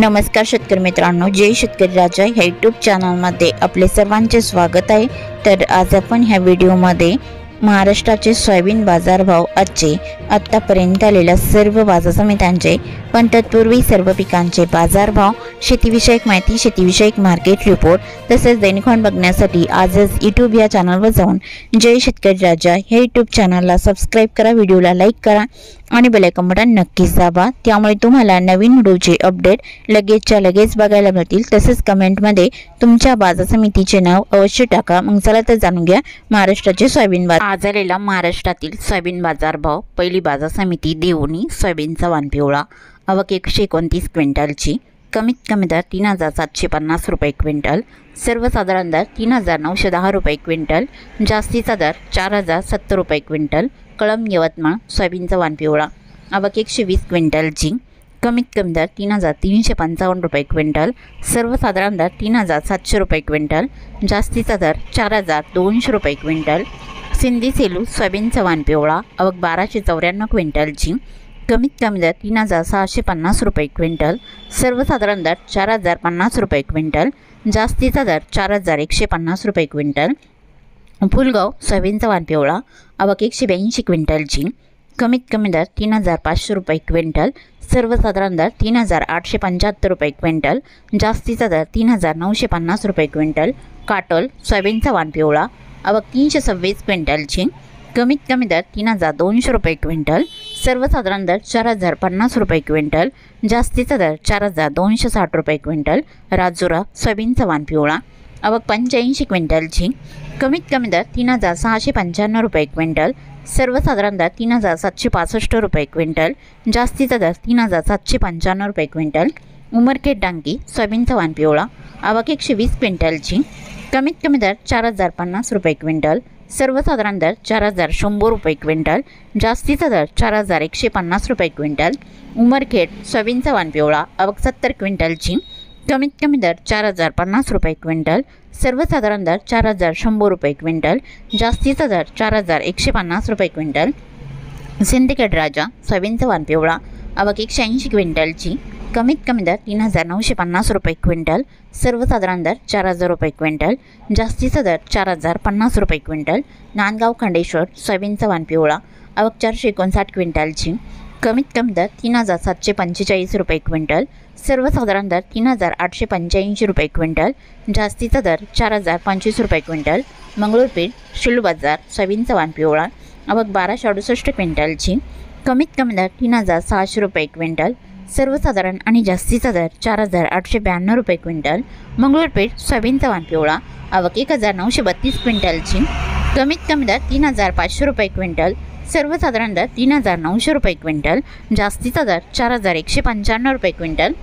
नमस्कार शेतकरी मित्रांनो, जय शेतकरी राजा ह्या यूट्यूब चॅनलमध्ये आपले सर्वांचे स्वागत आहे। तर आज आपण ह्या व्हिडिओमध्ये महाराष्ट्राचे सोयाबीन बाजारभाव आजचे आतापर्यंत आलेल्या सर्व बाजार समित्यांचे पण तत्पूर्वी सर्व पिकांचे बाजारभाव, शेतीविषयक माहिती, शेतीविषयक मार्केट रिपोर्ट तसेच दैनिकवान बघण्यासाठी आजच यूट्यूब या चॅनलवर जाऊन जय शेतकरी राजा ह्या यूट्यूब चॅनलला सबस्क्राइब करा, व्हिडिओला लाईक करा आणि बेल आयकॉन बटन नक्कीच दाबा। त्यामुळे तुम्हाला नवीन व्हिडिओचे अपडेट लगेचच्या लगेच बघायला मिळतील। तसेच कमेंटमध्ये तुमच्या बाजार समितीचे नाव अवश्य टाका। मग चला तर जाणून घ्या महाराष्ट्राचे सोयाबीन बाजार आज आलेला महाराष्ट्रातील सोयाबीन बाजारभाव। पहिली बाजार समिती देवणी, सोयाबीनचा वाण पिवळा, आवक 129 क्विंटलची, कमीत कमी दर 3750 रुपये क्विंटल, सर्वसाधारण दर 3910 रुपये क्विंटल, जास्तीचा दर 4070 रुपये क्विंटल। कळम यवतमाळ सोयाबीनचा वाण पिवळा, आवक 120 क्विंटलची, कमीत कमी दर 3355 रुपये क्विंटल, सर्वसाधारण दर 3700 रुपये क्विंटल, जास्तीचा दर 4200 रुपये क्विंटल। सिंधी सेलू सोयाबीनचा वाण पिवळा, आवक 1294 क्विंटलची, कमीत कमी दर 3650 रुपये क्विंटल, सर्वसाधारण दर 4050 रुपये क्विंटल, जास्तीचा दर 4150 रुपये क्विंटल। फुलगाव सोयाबीनचा वाण पिवळा, आवक 182 क्विंटलची, कमीत कमी दर 3500 रुपये क्विंटल, सर्वसाधारण दर 3875 रुपये क्विंटल, जास्तीचा दर 3950 रुपये क्विंटल। काटोल सोयाबीनचा वाण पिवळा, आवक 326 क्विंटलची, कमीत कमी दर 3200 रुपये क्विंटल, सर्वसाधारण दर 4050 रुपये क्विंटल, जास्तीचा दर 4260 रुपये क्विंटल। राजुरा सोयाबीनचा वाण पिवळा, आवक 85 क्विंटलची, कमीत कमी दर 3695 रुपये क्विंटल, सर्वसाधारण दर 3765 रुपये क्विंटल, जास्तीचा दर 3795 रुपये क्विंटल। उमरखेड डांगी सोयाबीनचा वाण पिवळा, आवक 120 क्विंटलची, कमीत कमी दर 4050 रुपये क्विंटल, सर्वसाधारण दर 4100 रुपये क्विंटल, जास्तीचा दर 4150 रुपये क्विंटल। उमरखेड सोयाबीनचा वाण पिवळा, आवक 70 क्विंटलची, कमीत कमी दर 4050 रुपये क्विंटल, सर्वसाधारण दर 4100 रुपये क्विंटल, जास्तीचा दर 4150 रुपये क्विंटल। सिंदखेड राजा सोयाबीनचा वाण पिवळा, आवक 180 क्विंटलची, कमीत कमी दर 3950 रुपये क्विंटल, सर्वसाधारण दर 4000 रुपये क्विंटल, जास्तीचा दर 4050 रुपये क्विंटल। नांदगाव खंडेश्वर सोयाबीनचा वाण पिवळा, आवक 459 क्विंटलची, कमीत कमी दर 3745 रुपये क्विंटल, सर्वसाधारण दर 3885 रुपये क्विंटल, जास्तीचा दर 4025 रुपये क्विंटल। मंगळूरपेठ शिलू बाजार सोयाबीनचा वाण पिवळा, आवक 1268 क्विंटलची, कमीत कमी दर 3600 रुपये क्विंटल, सर्वसाधारण आणि जास्तीचा दर 4892 रुपये क्विंटल। मंगळूरपेठ सोयाबीनचा वाण पिवळा, आवक 1932 क्विंटलची, कमीत कमी दर 3500 रुपये क्विंटल, सर्वसाधारण दर 3900 रुपये क्विंटल, जास्तीचा दर 4195 रुपये क्विंटल।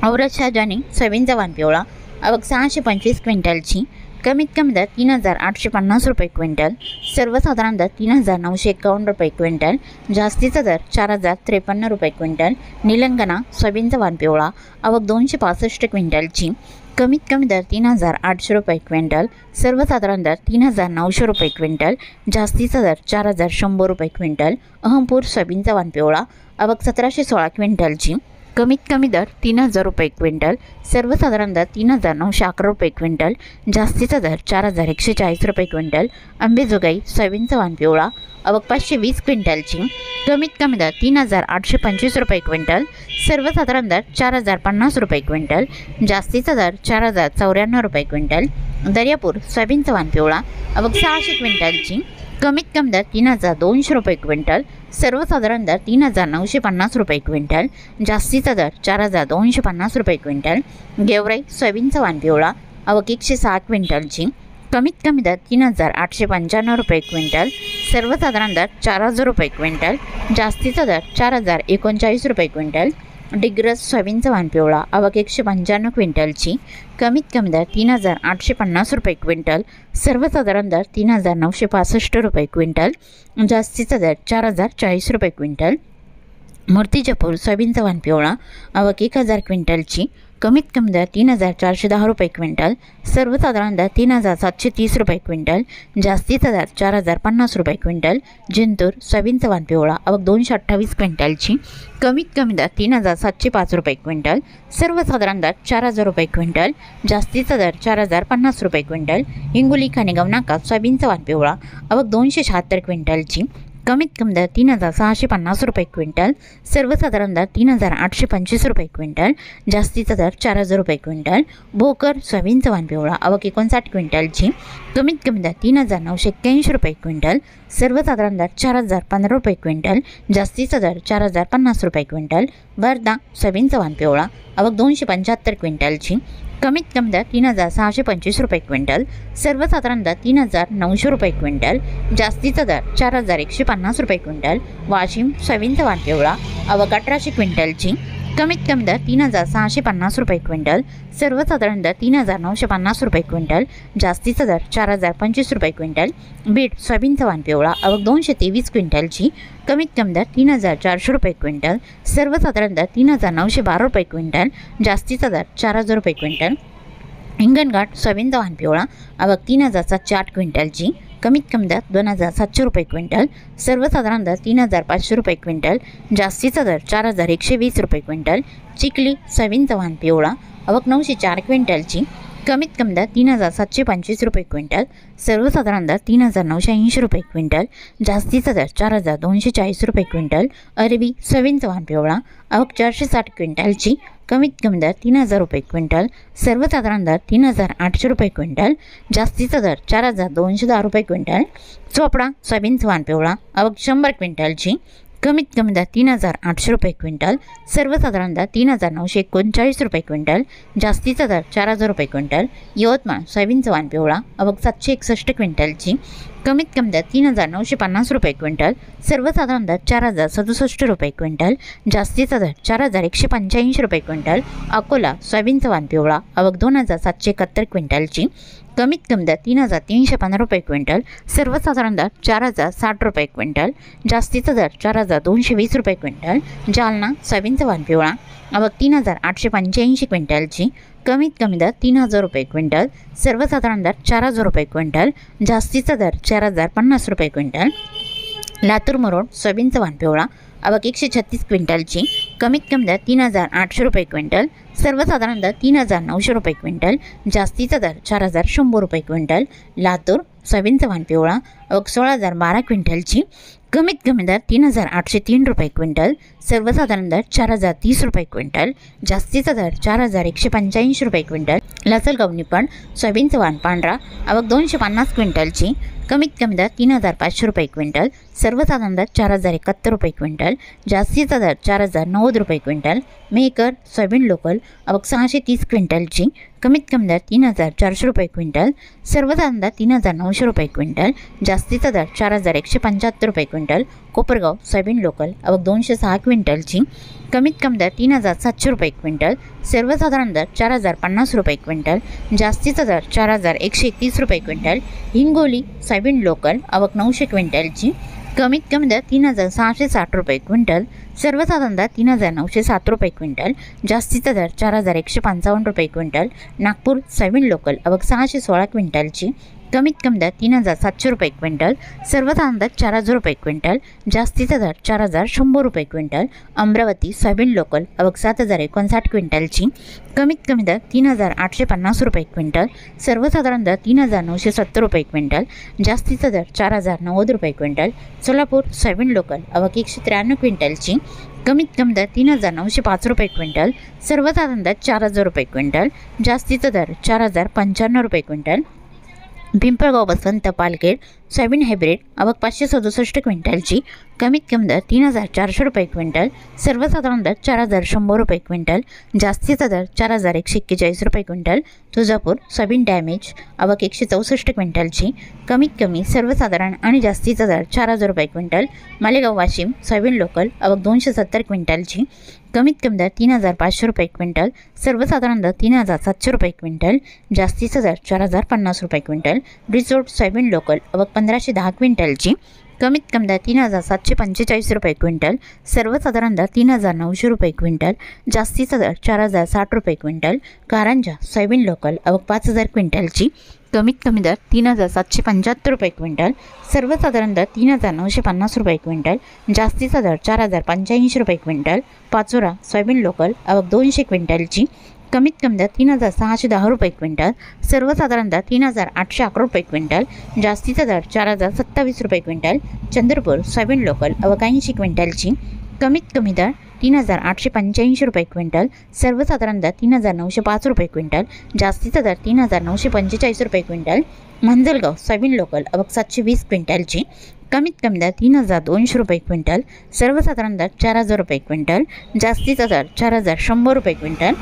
औरत शाहजानी सोयाबीनचा वाण पिवळा, आवक 625 क्विंटलची, कमीत कमी दर 3850 रुपये क्विंटल, सर्वसाधारण दर 3951 रुपये क्विंटल, जास्तीचा दर 4053 रुपये क्विंटल। निलंगणा सोयाबीनचा वाण पिवळा, आवक 265 क्विंटलची, कमीत कमी दर 3800 रुपये क्विंटल, सर्वसाधारण दर 3900 रुपये क्विंटल, जास्तीचा दर 4100 रुपये क्विंटल। अहमपूर सोयाबीनचा वाण पिवळा, आवक 1716 क्विंटलची, कमीत कमी दर 3000 रुपये क्विंटल, सर्वसाधारण दर 3911 रुपये क्विंटल, जास्तीचा दर 4140 रुपये क्विंटल। अंबेजोगाई सोयाबीनचा वाण पिवळा, आवक 520 क्विंटलची, कमीत कमी दर 3825 रुपये क्विंटल, सर्वसाधारण दर 4050 रुपये क्विंटल, जास्तीचा दर 4094 रुपये क्विंटल। दर्यापूर सोयाबीनचा वाण पिवळा, आवक 600 क्विंटलची, कमीत कमी दर 3200 रुपये क्विंटल, सर्वसाधारण दर 3950 रुपये क्विंटल, जास्तीचा दर 4250 रुपये क्विंटल। गेवराई सोयाबीनचा वाण पिवळा, आवक 106 क्विंटलची, कमीत कमी दर 3895 रुपये क्विंटल, सर्वसाधारण दर 4000 रुपये क्विंटल, जास्तीचा दर 4039 रुपये क्विंटल। डिग्रस सोयाबीनचा वाण पिवळा, आवक 195 क्विंटलची, कमीत कमी दर 3850 रुपये क्विंटल, सर्वसाधारण दर 3965 रुपये क्विंटल, जास्तीचा दर 4040 रुपये क्विंटल। मूर्तिजापूर सोयाबीनचा वाण पिवळा, आवक 1000 क्विंटलची, कमीत कमी दर 3,410 रुपये क्विंटल, सर्वसाधारण दर 3,730 रुपये क्विंटल, जास्तीचा दर 4,050 रुपये क्विंटल। जिंतूर सोयाबीनचा वाण पिवळा आवक 228 क्विंटलची, कमीत कमी दर 3,705 रुपये क्विंटल, सर्वसाधारण दर 4,000 रुपये क्विंटल, जास्तीचा दर 4,050 रुपये क्विंटल। हिंगोली खाणेगाव नाका सोयाबीनचा वाण पिवळा आवक 276 क्विंटलची, कमीत कमी दर 3,650 रुपये क्विंटल, सर्वसाधारण दर 3,825 रुपये क्विंटल, जास्तीचा दर 4,000 रुपये क्विंटल। भोकर सोयाबीनचा वाण पिवळा आवक 59 क्विंटलची, कमीत कमी दर 3,981 रुपये क्विंटल, सर्वसाधारण दर 4,015 रुपये क्विंटल, जास्तीचा दर 4,050 रुपये क्विंटल। वर्धा सोयाबीनचा वाण पिवळा आवक 275 क्विंटलची, कमीत कमी दर 3,625 रुपये क्विंटल, सर्वसाधारण दर 3,900 रुपये क्विंटल, जास्तीचा दर 4,150 रुपये क्विंटल। वाशिम सोयाबीनचा वाण पिवळा आवक 1800 क्विंटलची, कमीत कमी दर 3,650 रुपये क्विंटल, सर्वसाधारण दर 3,950 रुपये क्विंटल, जास्तीचा दर 4,025 रुपये क्विंटल। बीड सोयाबीनचा वाण पिवळा आवक 223 क्विंटलची, कमीत कमी दर 3,400 रुपये क्विंटल, सर्वसाधारण दर 3,912 रुपये क्विंटल, जास्तीचा दर 4,000 रुपये क्विंटल। हिंगणघाट सोयाबीनचा वाण पिवळा आवक 3,708 क्विंटलची, कमीत कमी दर 2,700 रुपये क्विंटल, सर्वसाधारण दर 3,500 रुपये क्विंटल, जास्तीचा दर 4,120 रुपये क्विंटल। चिखली सोयाबीनचा वाण पिवळा आवक 904 क्विंटलची, कमीत कमी दर 3,725 रुपये क्विंटल, सर्वसाधारण दर 3,980 रुपये क्विंटल, जास्तीचा दर 4,240 रुपये क्विंटल। अरबी सोयाबीनचा वाण पिवळा आवक 460 क्विंटलची, कमीत कमी दर 3,000 रुपये क्विंटल, सर्वसाधारण दर 3,800 रुपये क्विंटल, जास्तीचा दर 4,210 रुपये क्विंटल। चोपडा सोयाबीनचा वाण पिवळा आवक 100 क्विंटलची, कमीत कमी दर 3,800 रुपये क्विंटल, सर्वसाधारण दर 3,939 रुपये क्विंटल, जास्तीचा दर 4,000 रुपये क्विंटल। यवतमाळ सोयाबीनचा वाण पिवळा आवक 761 क्विंटलची, कमीत कमी दर 3,950 रुपये क्विंटल, सर्वसाधारण दर 4,067 रुपये क्विंटल, जास्तीचा दर 4,185 रुपये क्विंटल। अकोला सोयाबीनचा वाण पिवळा आवक 2,771 क्विंटलची, कमीत कमी दर 3,315 रुपये क्विंटल, सर्वसाधारण दर 4,060 रुपये क्विंटल, जास्तीचा दर 4,220 रुपये क्विंटल। जालना सोयाबीनचा वाण पिवळा आवक 3,885 क्विंटलची, कमीत कमी दर 3,000 रुपये क्विंटल, सर्वसाधारण दर 4,000 रुपये क्विंटल, जास्तीचा दर 4,050 रुपये क्विंटल। लातूर मरोड सोयाबीनचा वाण पिवळा आवक 136 क्विंटलची, कमीत कमी दर 3,800 रुपये क्विंटल, सर्वसाधारण दर 3,900 रुपये क्विंटल, जास्तीचा दर 4,100 रुपये क्विंटल। लातूर सोयाबीनचा वाण पिवळा आवक 16,012 क्विंटलची, कमीत कमी दर 3,803 रुपये क्विंटल, सर्वसाधारण दर 4,030 रुपये क्विंटल, जास्तीचा दर 4,185 रुपये क्विंटल। लासलगाव निफाड सोयाबीनचा वाण पांढरा आवक 250 क्विंटलची, कमीत कमी दर 3,500 रुपये क्विंटल, सर्वसाधारण दर 4,071 रुपये क्विंटल, जास्तीचा दर 4,090 रुपये क्विंटल। मेहकर सोयाबीन लोकल आवक 630 क्विंटलची, कमीत कमी दर 3,400 रुपये क्विंटल, सर्वसाधारण दर 3,900 रुपये क्विंटल, जास्तीचा दर 4,175 रुपये क्विंटल। कोपरगाव सोयाबीन लोकल आवक 206 क्विंटलची, कमीत कमी दर 3,700 रुपये क्विंटल, सर्वसाधारण दर 4,050 रुपये क्विंटल, जास्तीचा दर 4,131 रुपये क्विंटल। हिंगोली सोयाबीन लोकल आवक 900 क्विंटलची, कमीत कमी दर 3,660 रुपये क्विंटल, सर्वसाधारण दर 3,907 रुपये क्विंटल, जास्तीचा दर 4,155 रुपये क्विंटल। नागपूर सोयाबीन लोकल आवक 616 क्विंटलची, कमीत कमी दर 3,700 रुपये क्विंटल, सर्वसाधारण दर 4,000 रुपये क्विंटल, जास्तीचा दर 4,100 रुपये क्विंटल। अमरावती सोयाबीन लोकल आवक 7,059 क्विंटलची, कमीत कमी दर 3,850 रुपये क्विंटल, सर्वसाधारण दर 3,970 रुपये क्विंटल, जास्तीचा दर 4,090 रुपये क्विंटल। सोलापूर सोयाबीन लोकल आवक 193 क्विंटलची, कमीत कमी दर 3,905 रुपये क्विंटल, सर्वसाधारण दर 4,000 रुपये क्विंटल, जास्तीचा दर 4,095 रुपये quintal. Pimpalgaon Baswant Palkhed soybean hybrid आवक 567 क्विंटलची, कमीत कमी दर 3,400 रुपये क्विंटल, सर्वसाधारण दर 4,100 रुपये क्विंटल, जास्तीचा दर 4,141 रुपये क्विंटल। तुळजापूर सोयाबीन डॅमेज आवक 164 क्विंटलची, कमीत कमी सर्वसाधारण आणि जास्तीचा दर 4,000 रुपये quintal. Malegaon Washim soybean local आवक 270 क्विंटलची, कमीत कमी दर 3,500 रुपये क्विंटल, सर्वसाधारण दर 3,700 रुपये क्विंटल, जास्तीचा दर 4,050 रुपये क्विंटल। रिसोड सोयाबीन लोकल आवक 1,510 क्विंटलची, कमीत कमी दर 3,745 रुपये क्विंटल, सर्वसाधारण दर 3,900 रुपये क्विंटल, जास्तीचा दर 4,060 रुपये क्विंटल. कारंजा सोयाबीन लोकल आवक 5,000 क्विंटलची, कमीत कमी दर 3,775 रुपये क्विंटल, सर्वसाधारण दर 3,950 रुपये क्विंटल, जास्तीचा दर 4,085 रुपये क्विंटल. पाचोरा सोयाबीन लोकल आवक 200 क्विंटलची, कमीत कमी दर 3,610 रुपये क्विंटल, सर्वसाधारण दर 3,811 रुपये क्विंटल, जास्तीचा दर 4,027 रुपये क्विंटल. चंद्रपूर सोयाबीन लोकल आवक 80 क्विंटलची, कमीत कमी दर 3,885 रुपये क्विंटल, सर्वसाधारण दर 3,905 रुपये क्विंटल, जास्तीचा दर 3,945 रुपये क्विंटल. मंजलगाव सोयाबीन लोकल आवक 720 क्विंटलची, कमीत कमी दर 3,200 रुपये क्विंटल, सर्वसाधारण दर 4,000 रुपये क्विंटल, जास्तीचा दर 4,100 रुपये क्विंटल.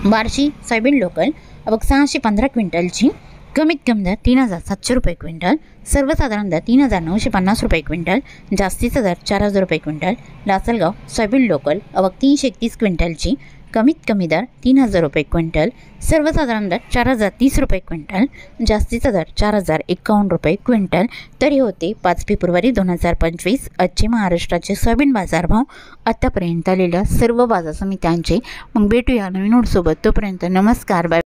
बार्शी सोयाबीन लोकल आवक 615 क्विंटलची, कमीत कमी दर 3,700 रुपये क्विंटल, सर्वसाधारण दर 3,950 रुपये क्विंटल, जास्तीचा दर 4,000 रुपये क्विंटल. लासलगाव सोयाबीन लोकल आवक 331 क्विंटलची, कमीत कमी दर 3,000 रुपये क्विंटल, सर्वसाधारण दर 4,030 रुपये क्विंटल, जास्तीचा दर 4,051 रुपये क्विंटल. तर हे होते 5 फेब्रुवारी 2025 आजचे महाराष्ट्राचे सोयाबीन बाजारभाव. आतापर्यंत आलेल्या सर्व बाजार समित्यांचे. मग भेटूया नवीन नोटसोबत. तोपर्यंत नमस्कार, बाय.